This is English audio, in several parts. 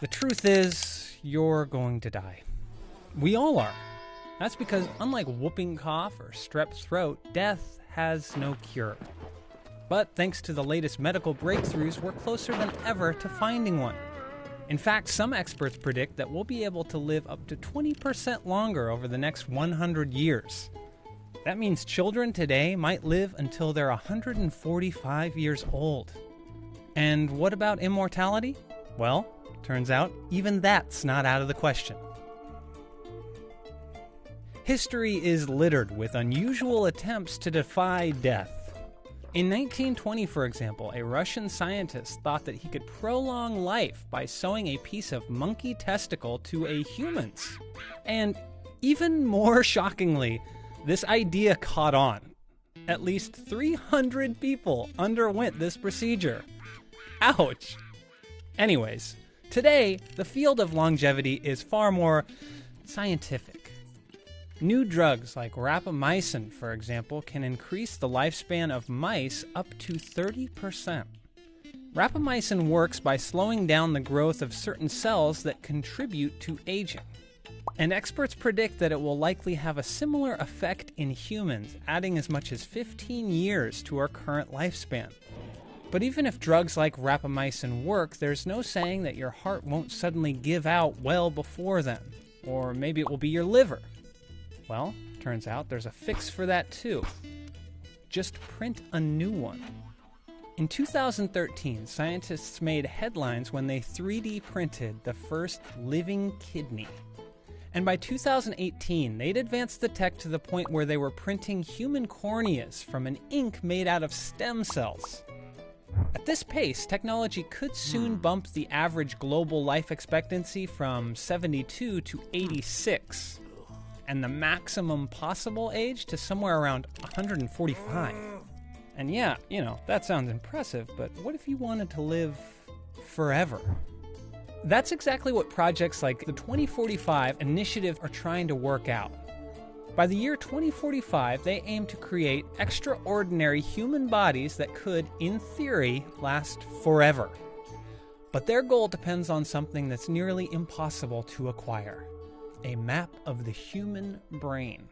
The truth is, you're going to die. We all are. That's because, unlike whooping cough or strep throat, death has no cure. But thanks to the latest medical breakthroughs, we're closer than ever to finding one. In fact, some experts predict that we'll be able to live up to 20% longer over the next 100 years. That means children today might live until they're 145 years old. And what about immortality? Well, turns out even that's not out of the question. History is littered with unusual attempts to defy death. In 1920, for example, a Russian scientist thought that he could prolong life by sewing a piece of monkey testicle to a human's. And even more shockingly, this idea caught on. At least 300 people underwent this procedure. Ouch! Anyways, today, the field of longevity is far more scientific. New drugs like rapamycin, for example, can increase the lifespan of mice up to 30%. Rapamycin works by slowing down the growth of certain cells that contribute to aging. And experts predict that it will likely have a similar effect in humans, adding as much as 15 years to our current lifespan. But even if drugs like rapamycin work, there's no saying that your heart won't suddenly give out well before then. Or maybe it will be your liver. Well, turns out there's a fix for that too. Just print a new one. In 2013, scientists made headlines when they 3D printed the first living kidney. And by 2018, they'd advanced the tech to the point where they were printing human corneas from an ink made out of stem cells. At this pace, technology could soon bump the average global life expectancy from 72 to 86. And the maximum possible age to somewhere around 145. And yeah, that sounds impressive, but what if you wanted to live forever? That's exactly what projects like the 2045 Initiative are trying to work out. By the year 2045, they aim to create extraordinary human bodies that could, in theory, last forever. But their goal depends on something that's nearly impossible to acquire. A map of the human brain.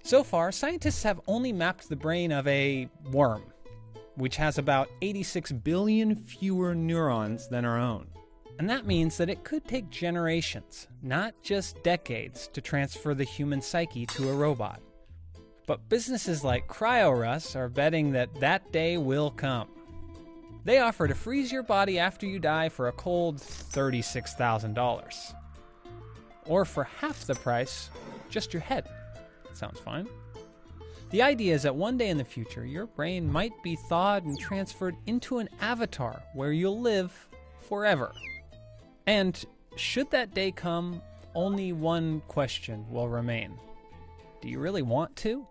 So far, scientists have only mapped the brain of a worm, which has about 86 billion fewer neurons than our own. And that means that it could take generations, not just decades, to transfer the human psyche to a robot. But businesses like CryoRus are betting that that day will come. They offer to freeze your body after you die for a cold $36,000. Or for half the price, just your head. Sounds fine. The idea is that one day in the future, your brain might be thawed and transferred into an avatar where you'll live forever. And should that day come, only one question will remain. Do you really want to?